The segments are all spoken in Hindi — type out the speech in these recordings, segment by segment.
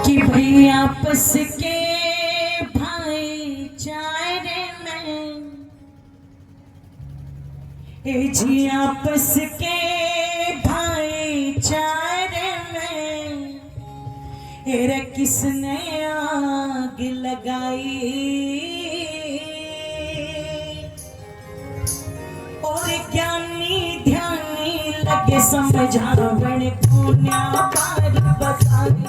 कि भाई आपस के भाईचारे में, जी आपस के भाईचारे में रे किसने आग लगाई और ज्ञानी ध्यानी लगे समझावण पुण्या पार बसाई।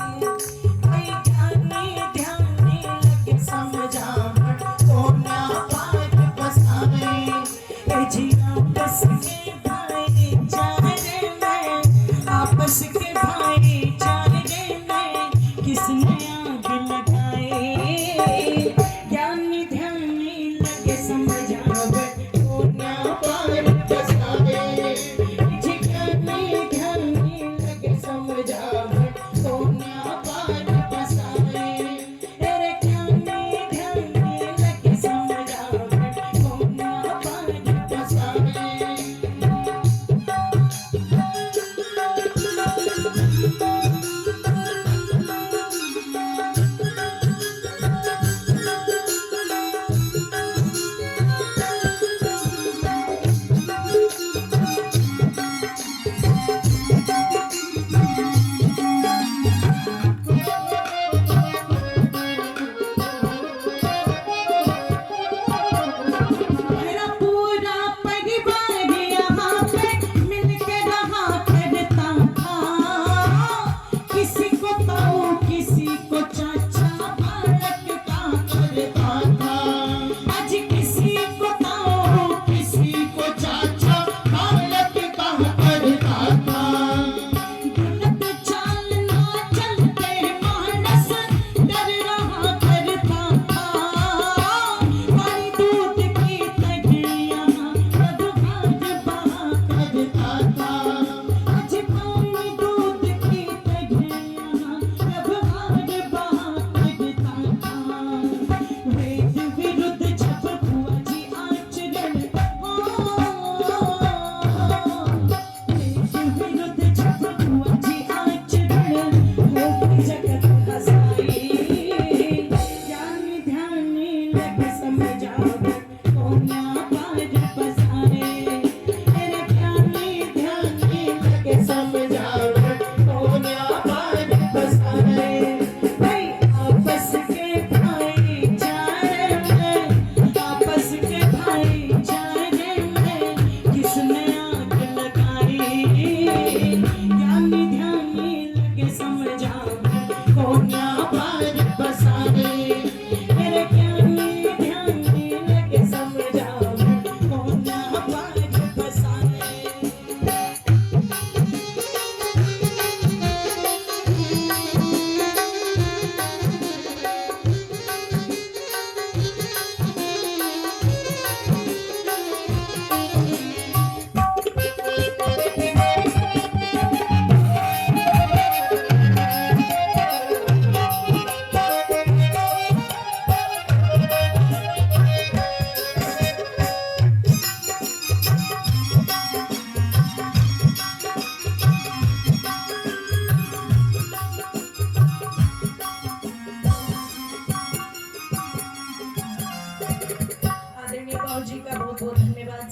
आपस के भाईचारे में किसने आग लगाए, ज्ञानी ध्यानी लगे समझावे पुण्या पार बसावे। ज्ञानी ध्यानी लगे समझावे पुण्या पार बसावे। तेरे ज्ञानी ध्यानी लगे समझावे पुण्या पार बसावे।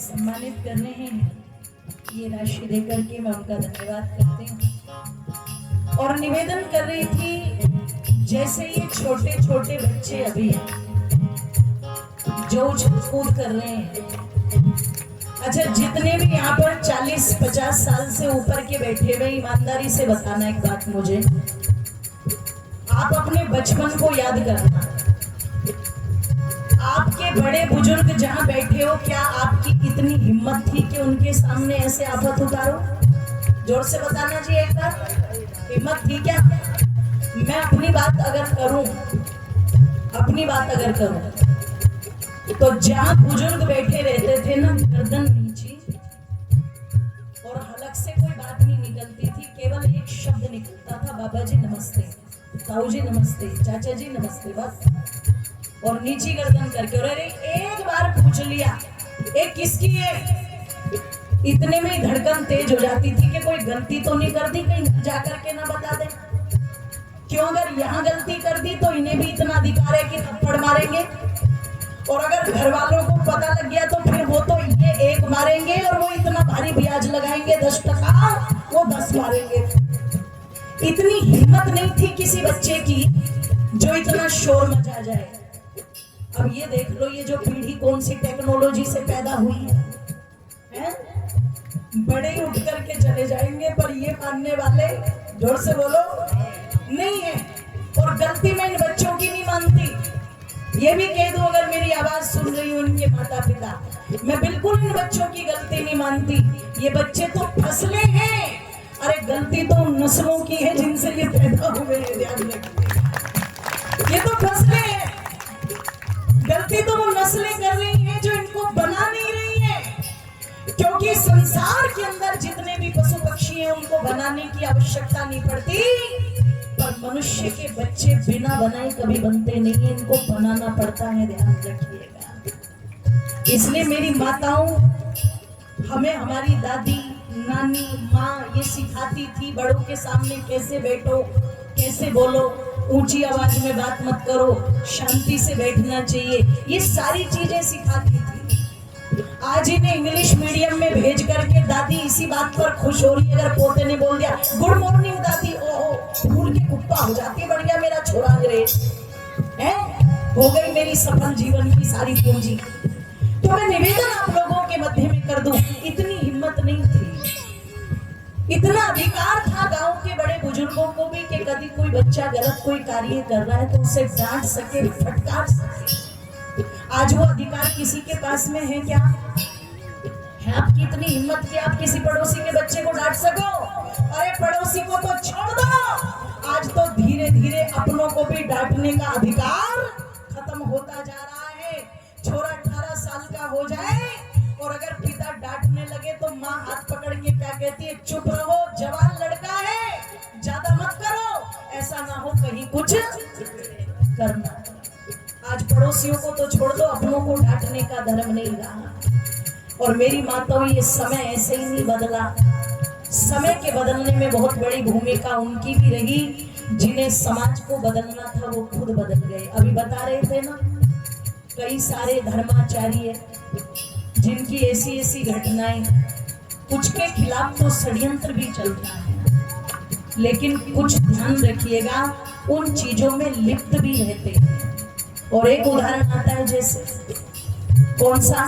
सम्मानित करने हैं, ये राशि देकर के मैं उनका धन्यवाद करती हूँ। और निवेदन कर रही थी, जैसे ये छोटे छोटे बच्चे अभी जो उछल कूद कर रहे हैं, अच्छा जितने भी यहाँ पर 40-50 साल से ऊपर के बैठे हुए, ईमानदारी से बताना एक बात मुझे, आप अपने बचपन को याद करना। आपके बड़े बुजुर्ग जहाँ बैठे हो, क्या आपकी इतनी हिम्मत थी कि उनके सामने ऐसे आफत उतारो? जोर से बताना जी एक बार, हिम्मत थी क्या? मैं अपनी बात अगर करूं तो जहाँ बुजुर्ग बैठे रहते थे ना, गर्दन नीचे और हलक से कोई बात नहीं निकलती थी, केवल एक शब्द निकलता था, बाबा जी नमस्ते, ताऊ जी नमस्ते, चाचा जी नमस्ते, बस। और नीची गर्दन करके, और अरे एक बार पूछ लिया एक किसकी है, इतने में ही धड़कन तेज हो जाती थी कि कोई गलती तो नहीं कर दी, कहीं जाकर के ना बता दे। क्यों? अगर यहाँ गलती कर दी तो इन्हें भी इतना अधिकार है कि थप्पड़ मारेंगे, और अगर घर वालों को पता लग गया तो फिर वो तो ये एक मारेंगे और वो इतना भारी ब्याज लगाएंगे 10%, वो 10 मारेंगे। इतनी हिम्मत नहीं थी किसी बच्चे की जो इतना शोर मचा जाए। अब ये देख लो, ये जो पीढ़ी कौन सी टेक्नोलॉजी से पैदा हुई है? बड़े ही उठ करके चले जाएंगे, पर ये मानने वाले, जोर से बोलो, नहीं है। और गलती मैं इन बच्चों की नहीं मानती, ये भी कह दूं अगर मेरी आवाज सुन रही हो उनके माता पिता, मैं बिल्कुल इन बच्चों की गलती नहीं मानती। ये बच्चे तो फसले हैं, अरे गलती तो उन नस्लों की है जिनसे ये पैदा हुए हैं, ध्यान रखिए। ये तो फसले हैं, गलती तो वो नस्लें कर रही हैं जो इनको बना नहीं रही है। क्योंकि संसार के अंदर जितने भी पशु पक्षी हैं उनको बनाने की आवश्यकता नहीं पड़ती, पर मनुष्य के बच्चे बिना बनाए कभी बनते नहीं है, इनको बनाना पड़ता है, ध्यान रखिएगा। इसलिए मेरी माताओं हमें, हमारी दादी, नानी, माँ ये सिखाती थी बड़ों के सामने कैसे बैठो, कैसे बोलो, ऊंची आवाज में बात मत करो, शांति से बैठना चाहिए, ये सारी चीजें सिखाती थी। आज इन्हें इंग्लिश मीडियम में भेज करके दादी इसी बात पर खुश हो रही है, अगर पोते ने बोल दिया गुड मॉर्निंग दादी, ओहो फूल की कुप्पा हो जाती है, बढ़ गया मेरा छोरा अंग्रेज है, हो गई मेरी सफल जीवन की सारी पूंजी। तो मैं निवेदन आप लोगों के मध्य में कर दूं, इतनी हिम्मत नहीं थी, इतना अधिकार था गांव के बड़े बुजुर्गों को भी कि कभी कोई बच्चा गलत कोई कार्य कर रहा है तो उसे डांट सके, फटकार सके। आज वो अधिकार किसी के पास में है क्या? है आपकी इतनी हिम्मत कि आप किसी पड़ोसी के बच्चे को डांट सको? अरे पड़ोसी को तो छोड़ दो, आज तो धीरे धीरे अपनों को भी डांटने का अधिकार खत्म होता जा रहा है। छोरा 18 साल का हो जाए और अगर पिता डांटने लगे तो माँ हाथ पकड़ के क्या कहती है, चुप रहो, जवान लड़का है, ज्यादा मत करो, ऐसा ना हो कहीं कुछ करना। आज पड़ोसियों को तो छोड़ दो, अपनों को डांटने का धर्म नहीं रहा। और मेरी माताओं, ये समय ऐसे ही नहीं बदला, समय के बदलने में बहुत बड़ी भूमिका उनकी भी रही, जिन्हें समाज को बदलना था वो खुद बदल गए। अभी बता रहे थे ना, कई सारे धर्माचार्य जिनकी ऐसी ऐसी घटनाएं, कुछ के खिलाफ तो षड्यंत्र भी चलता है, लेकिन कुछ ध्यान रखिएगा उन चीजों में लिप्त भी रहते हैं। और एक उदाहरण आता है, जैसे कौन सा,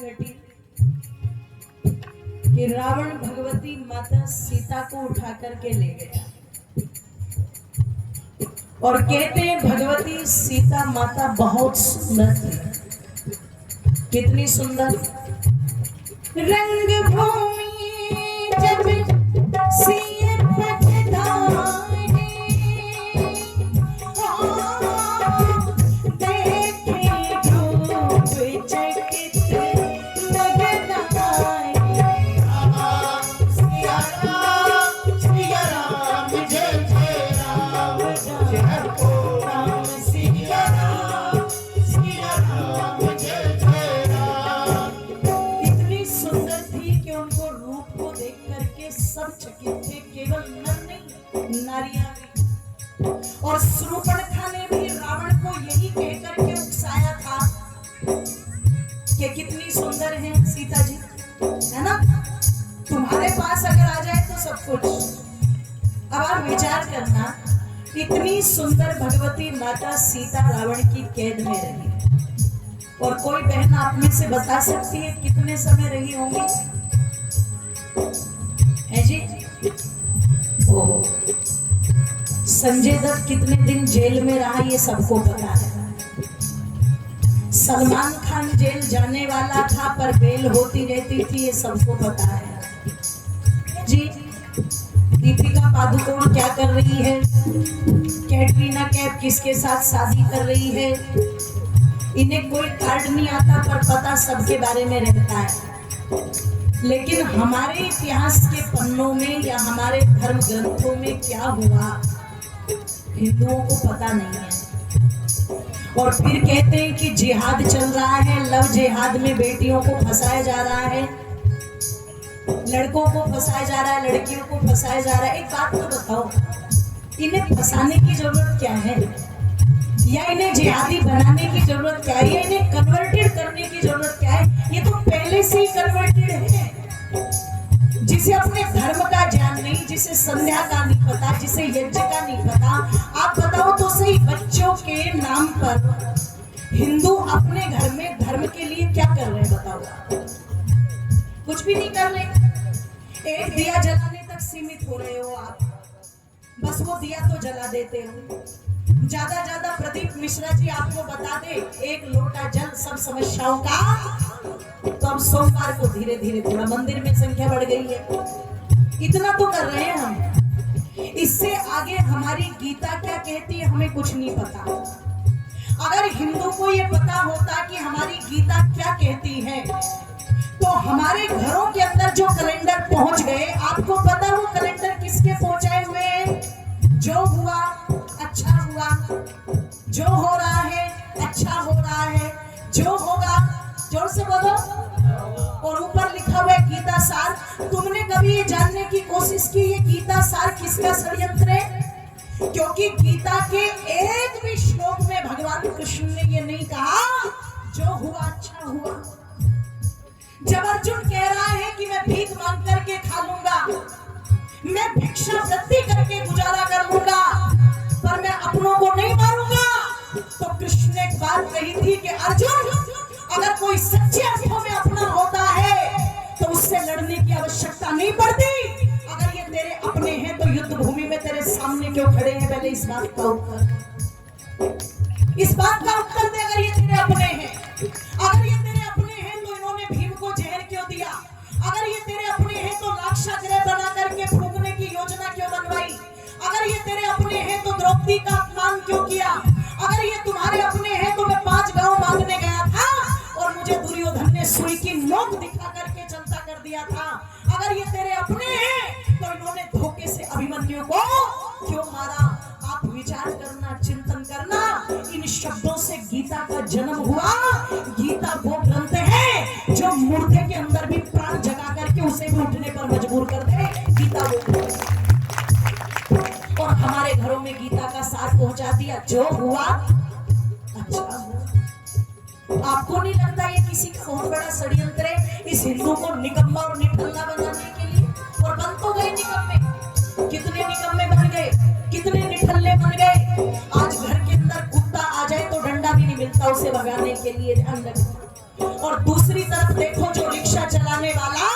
घटी कि रावण भगवती माता सीता को उठा करके ले गया और कहते हैं भगवती सीता माता बहुत सुंदर थी। कितनी सुंदर। रंग भूमि जब सिए पठधारे, देखे धूप चकित नगनाए। सिया राम जय जय राम, राम सिया राम जय जय राम। इतनी सुंदर थी कि उनको रूप को देख करके सब चकित थे, केवल नर नहीं नारियां भी। और शूर्पणखा ने भी रावण को यही कहकर के उकसाया था कि कितनी सुंदर है सीता जी, है ना, तुम्हारे पास अगर आ जाए तो सब कुछ। अब आप विचार करना, इतनी सुंदर भगवती माता सीता रावण की कैद में रही और कोई बहन आप में से बता सकती है कितने समय रही होंगी? है जी? ओहो, संजय दत्त कितने दिन जेल में रहा ये सबको पता है। सलमान खान जेल जाने वाला था पर बेल होती रहती थी, ये सबको पता है जी। दीपिका पादुकोण क्या कर रही है, कैटरीना कैफ किसके साथ शादी कर रही है, इन्हें कोई कार्ड नहीं आता पर पता सबके बारे में रहता है। लेकिन हमारे इतिहास के पन्नों में या हमारे धर्म ग्रंथों में क्या हुआ हिंदुओं को पता नहीं है। और फिर कहते हैं कि जिहाद चल रहा है, लव जिहाद में बेटियों को फंसाया जा रहा है, लड़कों को फंसाया जा रहा है, लड़कियों को फंसाया जा रहा है। एक बात तो बताओ, इन्हें फंसाने की जरूरत क्या है, या इन्हें जिहादी बनाने की जरूरत क्या है, या इन्हें कन्वर्टेड करने की जरूरत क्या है? ये तो पहले से ही कन्वर्टेड है। जिसे अपने धर्म का ज्ञान नहीं, जिसे संध्या का नहीं पता, जिसे यज्ञ का नहीं पता, आप बताओ तो सही, बच्चों के नाम पर हिंदू अपने घर में धर्म के लिए क्या कर रहे हैं बताओ? कुछ भी नहीं कर रहे। एक दिया जलाने तक सीमित हो रहे हो आप, बस वो दिया तो जला देते हो। ज्यादा प्रदीप मिश्रा जी आपको बता दे, एक लोटा जल सब समस्याओं का। तो अब सोमवार को धीरे धीरे थोड़ा मंदिर में संख्या बढ़ गई है, इतना तो कर रहे हैं हम। इससे आगे हमारी गीता क्या कहती है हमें कुछ नहीं पता। अगर हिंदू को ये पता होता कि हमारी गीता क्या कहती है, तो हमारे घरों के अंदर जो कैलेंडर पहुंच गए, आपको पता वो कैलेंडर किसके पहुंचाए हुए हैं? जो हुआ अच्छा हुआ, जो हो रहा है अच्छा हो रहा है, जो होगा, जोर से बोलो, और ऊपर लिखा हुआ है गीता सार। तुमने कभी ये जानने की कोशिश की ये गीता सार किसका षड्यंत्र है? क्योंकि गीता के एक भी श्लोक में भगवान कृष्ण ने ये नहीं कहा जो हुआ अच्छा हुआ। जब अर्जुन कह रहा है कि मैं भीख मांग करके खा लूंगा, मैं भिक्षा वृत्ति करके गुजारा कर लूंगा, पर मैं अपनों को नहीं मारूंगा, तो कृष्ण ने एक बात कही थी कि अर्जुन, अगर कोई सच्चे अर्थों में अपना होता है तो उससे लड़ने की आवश्यकता नहीं पड़ती। अगर ये तेरे अपने हैं तो युद्ध भूमि में तेरे सामने क्यों खड़े हैं? पहले इस बात का उत्तर, इस बात का उत्तर दे। अगर ये तेरे अपने हैं, अगर ये तेरे अपने हैं तो इन्होंने भीम को जहर क्यों दिया? अगर ये तेरे अपने हैं तो लाक्षागृह बना करके फूंकने की योजना क्यों बनवाई? अगर ये तेरे अपने हैं तो द्रौपदी का अपमान क्यों किया? अगर ये तुम्हारे अपने हैं तो मैं 5 गांव मांगने गया था और मुझे दुर्योधन ने सुई की नोक दिखा करके चलता कर दिया था। अगर ये तेरे अपने हैं तो इन्होंने धोखे से अभिमन्यु को क्यों मारा? आप विचार करना, चिंतन करना। इन शब्दों से गीता का जन्म हुआ। गीता वो ग्रंथ है जो मुर्दे के अंदर भी प्राण जगा करके उसे भी उठने पर मजबूर कर दे। गीता वो, और हमारे घरों में गीता का सार पहुंचा दिया, जो हुआ अच्छा हुआ। आपको नहीं लगता ये किसी का बहुत बड़ा षड्यंत्र है इस हिंदू को निकम्मा और निठल्ला बनाने के लिए? और बन तो गए निकम्मे, कितने निकम्मे बन गए, कितने निठल्ले बन गए। आज घर के अंदर कुत्ता आ जाए तो डंडा भी नहीं मिलता उसे भगाने के लिए। ध्यान रखना। और दूसरी तरफ देखो जो रिक्शा चलाने वाला,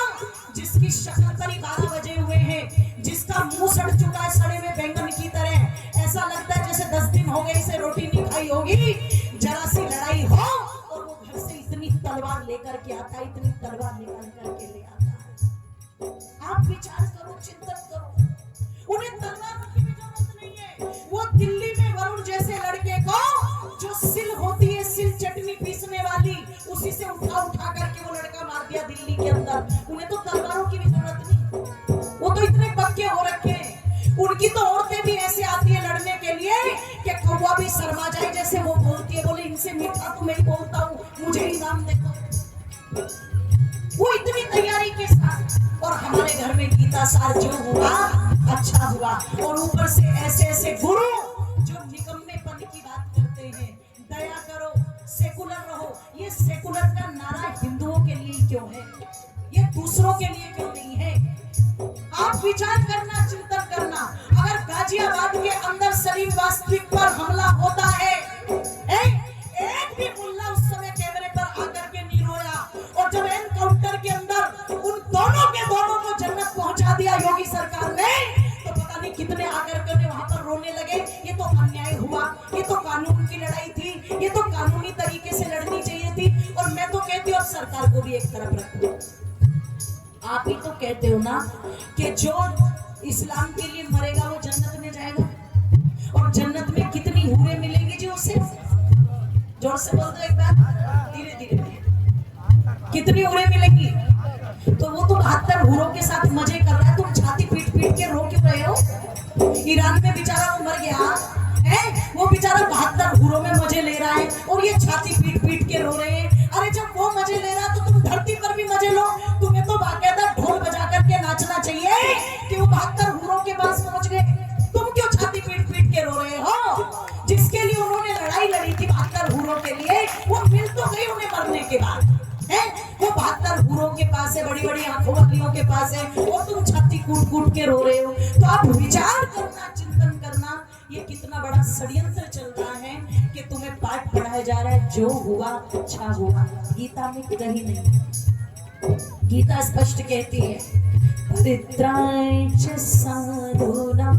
जिसकी शक्ल पर ही 12 बजे हुए हैं, जिसका मुंह सड़ चुका है सड़े हुए बैंगन की तरह, ऐसा लगता है जैसे 10 दिन हो गए इसे रोटी नहीं खाई होगी। जरा सी लड़ाई हो और वो घर से इतनी तलवार लेकर के आता है, इतनी तलवार निकाल करके ले आता है। आप विचार करो, चिंतन करो, उन्हें तलवार की भी जरूरत नहीं है। वो दिल्ली में वरुण जैसे लड़के को, जो सिल होती है, सिल चटनी पीसने वाली, उसी से उठा उठा करके वो लड़का मार दिया दिल्ली के अंदर। उन्हें तो तलवारों की भी जरूरत नहीं, वो तो इतने पक्के हो रखे हैं। उनकी तो औरतें भी ऐसे आती है लड़ने के लिए कि कौवा भी शर्मा जाए जैसे वो बोलती है, बोले इनसे मीठा तो मैं ही बोलता हूँ, मुझे ही नाम देखो। वो इतनी तैयारी के साथ, और हमारे घर में गीता सार जो हुआ अच्छा हुआ, और ऊपर से ऐसे ऐसे गुरु जो निकम्मेपन की बात करते हैं, दया करो, सेकुलर रहो। ये सेकुलर का नारा हिंदुओं के लिए क्यों है, ये दूसरों के लिए क्यों नहीं है? आप विचार करना, चिंतन करना। अगर गाजियाबाद के अंदर सलीम वास्तविक पर हमला होता है, एक भी मुल्ला उस समय कैमरे पर आकर के नहीं रोया, और जब एनकाउंटर के अंदर उन दोनों के दोनों को जन्नत पहुंचा दिया योगी सरकार ने, तो पता नहीं कितने आकर के वहां पर रोने लगे। ये तो अन्याय हुआ, ये तो कानून की लड़ाई थी, ये तो कानूनी तरीके से लड़नी चाहिए थी। और मैं तो कहती हूँ सरकार को भी एक तरफ रखो। आप ही तो कहते हो ना कि जो इस्लाम के लिए मरेगा वो जन्नत में जाएगा, और जन्नत में कितनी हूरें मिलेंगी जी उसे? जोर से बोल दो एक बार, धीरे धीरे। कितनी हूरें मिलेंगी? तो वो तो 72 हूरों के साथ मजे कर रहा है, तुम छाती पीट पीट के रो क्यों रहे हो? ईरान में बेचारा वो मर गया है, वो बेचारा 72 हूरों में मजे ले रहा है, और ये छाती पीट पीट के रो रहे हैं। अरे जब वो मजे ले रहा तो तुम धरती पर भी मजे लो। तुम्हें तो बाकायदा ढोल बजा करके नाचना चाहिए कि वो 72 हूरों के पास पहुंच गए। तुम क्यों छाती पीट पीट के रो रहे हो? जिसके लिए उन्होंने लड़ाई लड़ी थी 72 हूरों के लिए, वो मिल तो गई उन्हें मरने के बाद है। वो 72 हूरों के पास है, बड़ी बड़ी आंखों वालियों के पास है, और तुम छाती कूट कूट के रो रहे हो। तो आप विचार करना, चिंतन करना, ये कितना बड़ा षड्यंत्र चल रहा है कि तुम्हें पाठ पढ़ाया जा रहा है जो हुआ अच्छा हुआ। गीता में कहीं नहीं, गीता स्पष्ट कहती है परित्राय च साधूनां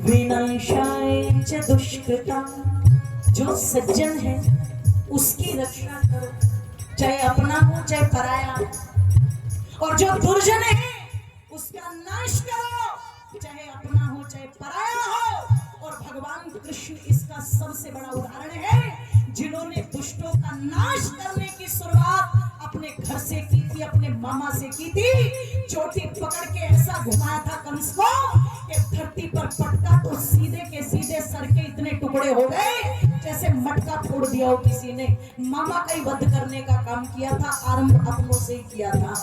विनाशाय च दुष्कृतां। जो सज्जन है उसकी रक्षा करो, चाहे अपना हो चाहे पराया, और जो दुर्जन है उसका नाश करो, चाहे अपना हो चाहे पराया हो। और भगवान कृष्ण इसका सबसे बड़ा उदाहरण है, जिन्होंने दुष्टों का नाश करने की शुरुआत अपने घर से की थी, अपने मामा से की थी। चोटी पकड़ के ऐसा घुमाया था कंस को कि धरती पर पटका तो सीधे के सीधे सर के इतने टुकड़े हो गए जैसे मटका फोड़ दिया हो किसी ने। मामा का ही वध करने का काम किया था, आरंभ अपनों से ही किया था।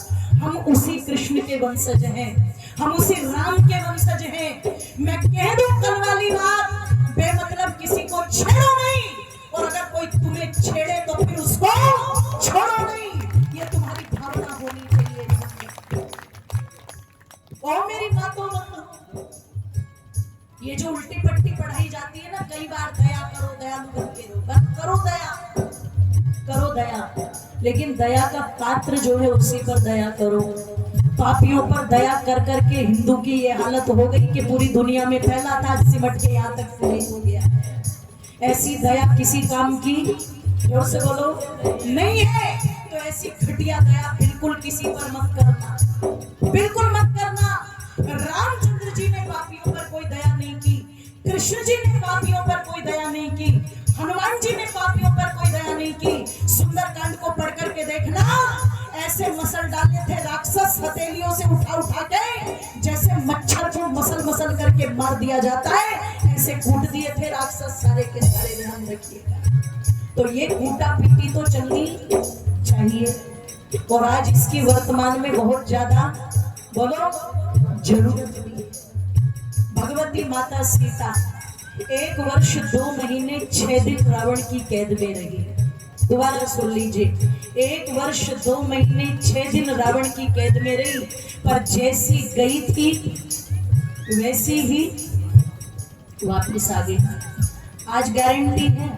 हम उसी कृष्ण के वंशज हैं, हम उसी राम के वंशज हैं। मैं कह दूं कल वाली बात, बेमतलब किसी को छेड़ो नहीं, और अगर कोई तुम्हें छेड़े तो फिर उसको छोड़ो नहीं। ये तुम्हारी भावना होनी चाहिए। और मेरी बातों बंधु, ये जो उल्टी पट्टी पढ़ाई जाती है ना, कई बार दया करो, दयालु बन के रहो, करो दया, करो दया, लेकिन दया का पात्र जो है उसी पर दया करो। पापियों पर दया कर करके हिंदू की ये हालत हो गई कि पूरी दुनिया में फैला था, सिमट के यहाँ तक नहीं हो गया। ऐसी दया किसी काम की, जोर से बोलो, नहीं है। तो ऐसी घटिया दया बिल्कुल किसी पर मत करना, बिल्कुल मत करना। रामचंद्र जी ने पापियों पर कोई दया नहीं की, कृष्ण जी ने पापियों पर कोई दया नहीं की, हनुमान जी ने पापियों पर कोई दया नहीं की। सुंदरकांड को पढ़ करके देखना, ऐसे मसल डाले थे राक्षस हथेलियों से उठा उठा के, जैसे मच्छर को मसल मसल करके मार दिया जाता है, ऐसे कूट दिए थे राक्षस सारे के सारे। ध्यान रखिएगा। तो ये कूटा पीटी तो चलनी चाहिए, और आज इसकी वर्तमान में बहुत ज्यादा बोलो जरूरत भी। भगवती माता सीता 1 वर्ष 2 महीने 6 दिन रावण की कैद में रही। दोबारा सुन लीजिए, 1 वर्ष 2 महीने 6 दिन रावण की कैद में रही, पर जैसी गई थी वैसी ही वापस आ गई। आज गारंटी है,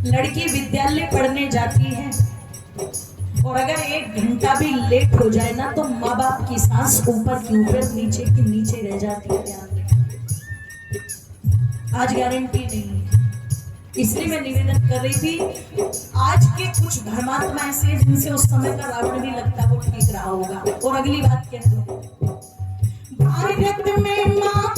लड़की विद्यालय पढ़ने जाती है और अगर 1 घंटा भी लेट हो जाए ना तो माँ बाप की सांस ऊपर की ऊपर नीचे की नीचे रह जाती है। ध्यान रखें, आज गारंटी नहीं है। इसलिए मैं निवेदन कर रही थी, आज के कुछ धर्मात्मा ऐसे हैं जिनसे उस समय का रावण भी लगता वो ठीक रहा होगा। और अगली बात कह दो, भारत में माँ